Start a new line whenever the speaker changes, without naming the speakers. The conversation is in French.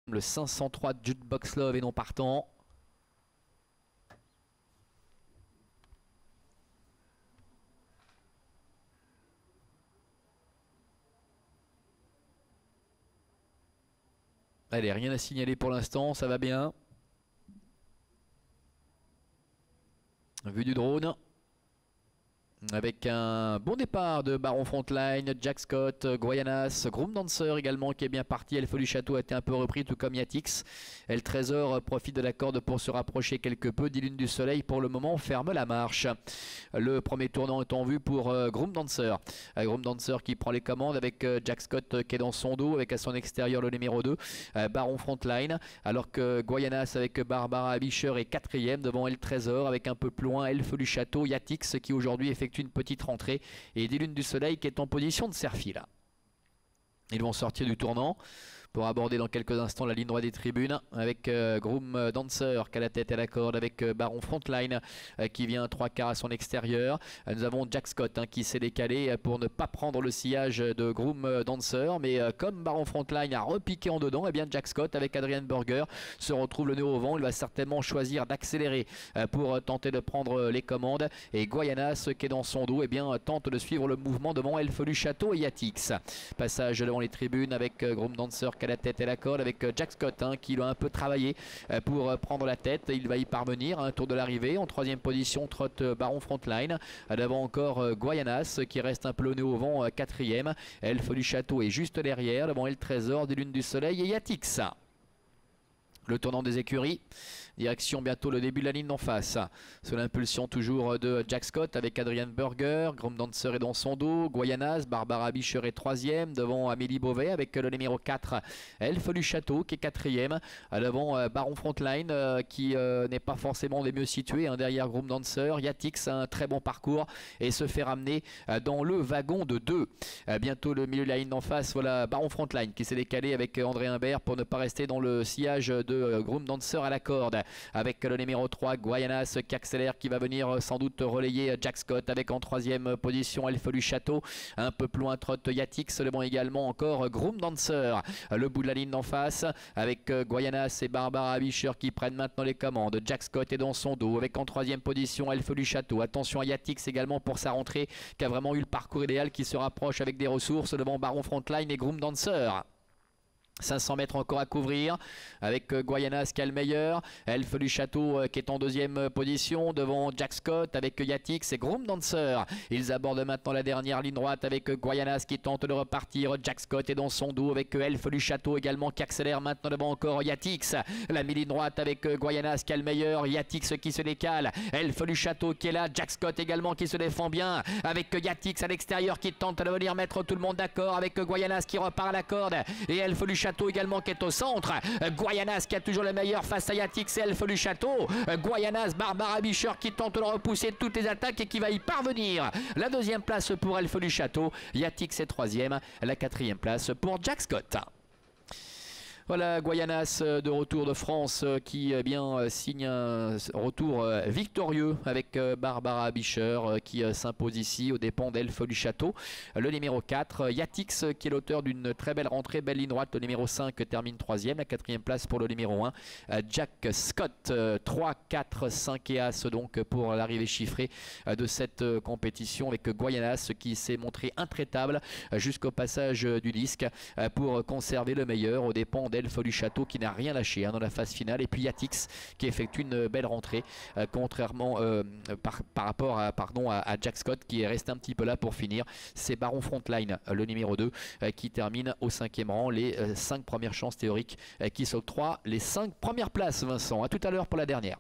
Le 503 Jukebox Love est non partant. Allez, rien à signaler pour l'instant, ça va bien. Vue du drone. Avec un bon départ de Baron Frontline, Jack Scott, Guayanas, Groom Dancer également qui est bien parti. Elfo du Château a été un peu repris tout comme Yatix. El Trésor profite de la corde pour se rapprocher quelque peu. 10 Lunes du Soleil pour le moment ferme la marche. Le premier tournant est en vue pour Groom Dancer. Groom Dancer qui prend les commandes avec Jack Scott qui est dans son dos avec à son extérieur le numéro 2, Baron Frontline. Alors que Guayanas avec Barbara Abisher est quatrième devant El Trésor avec un peu plus loin Elfo du Château, Yatix qui aujourd'hui effectue une petite rentrée et 10 Lunes du Soleil qui est en position de serfile. Ils vont sortir du tournant pour aborder dans quelques instants la ligne droite des tribunes avec Groom Dancer qui a la tête à la corde avec Baron Frontline qui vient 3/4 à son extérieur. Nous avons Jack Scott qui s'est décalé pour ne pas prendre le sillage de Groom Dancer, mais comme Baron Frontline a repiqué en dedans, et bien Jack Scott avec Adrian Burger se retrouve le nez au vent. Il va certainement choisir d'accélérer pour tenter de prendre les commandes, et Guayanas qui est dans son dos tente de suivre le mouvement devant Elfo du Château et Yatix. Passage devant les tribunes avec Groom Dancer qui a la tête et la corde avec Jack Scott qui l'a un peu travaillé pour prendre la tête. Il va y parvenir à un tour de l'arrivée. En troisième position trotte Baron Frontline. Devant encore Guayanas qui reste un peu le nez au vent, quatrième. Elfo du Château est juste derrière devant El Trésor, des Lunes du Soleil et Yatix. Le tournant des écuries, direction bientôt le début de la ligne d'en face. Sous l'impulsion toujours de Jack Scott avec Adrian Burger. Groom Dancer est dans son dos. Guayanas, Barbara Abisher est troisième. Devant Amélie Beauvais avec le numéro 4, Elfo du Château qui est quatrième. Devant Baron Frontline qui n'est pas forcément des mieux situés. Derrière Groom Dancer, Yatix a un très bon parcours et se fait ramener dans le wagon de 2. Bientôt le milieu de la ligne d'en face. Voilà Baron Frontline qui s'est décalé avec André Humbert pour ne pas rester dans le sillage de Groom Dancer à la corde avec le numéro 3 Guayanas qui accélère, qui va venir sans doute relayer Jack Scott avec en troisième position Elfo du Château. Un peu plus loin trotte Yatix, le bon également encore Groom Dancer. Le bout de la ligne d'en face avec Guayanas et Barbara Abisher qui prennent maintenant les commandes. Jack Scott est dans son dos avec en troisième position Elfo du Château. Attention à Yatix également pour sa rentrée qui a vraiment eu le parcours idéal, qui se rapproche avec des ressources devant Baron Frontline et Groom Dancer. 500 mètres encore à couvrir avec Guayanas qui a le meilleur. Elfo du Château qui est en deuxième position devant Jack Scott avec Yatix et Groom Dancer. Ils abordent maintenant la dernière ligne droite avec Guayanas qui tente de repartir. Jack Scott est dans son dos avec Elfo du Château également qui accélère maintenant devant encore Yatix. La mi-ligne droite avec Guayanas qui a le meilleur. Yatix qui se décale. Elfo du Château qui est là. Jack Scott également qui se défend bien avec Yatix à l'extérieur qui tente de venir mettre tout le monde d'accord avec Guayanas qui repart à la corde et Elfo du Château également qui est au centre. Guayanas qui a toujours le meilleur face à Yatix et Elfo du Château. Guayanas, Barbara Abisher qui tente de repousser toutes les attaques et qui va y parvenir. La deuxième place pour Elfo du Château. Yatix est troisième. La quatrième place pour Jack Scott. Voilà Guayanas de retour de France qui signe un retour victorieux avec Barbara Abisher qui s'impose ici aux dépens d'Elfo du Château. Le numéro 4, Yatix qui est l'auteur d'une très belle rentrée, belle ligne droite. Le numéro 5 termine troisième. La quatrième place pour le numéro 1, Jack Scott. 3, 4, 5 et As donc pour l'arrivée chiffrée de cette compétition avec Guayanas qui s'est montré intraitable jusqu'au passage du disque pour conserver le meilleur aux dépens d'Elfo du Château qui n'a rien lâché dans la phase finale, et puis Yatix qui effectue une belle rentrée contrairement par rapport à Jack Scott qui est resté un petit peu là pour finir. C'est Baron Frontline, le numéro 2 qui termine au 5e rang. Les 5 premières chances théoriques qui s'octroient les 5 premières places. Vincent, à tout à l'heure pour la dernière.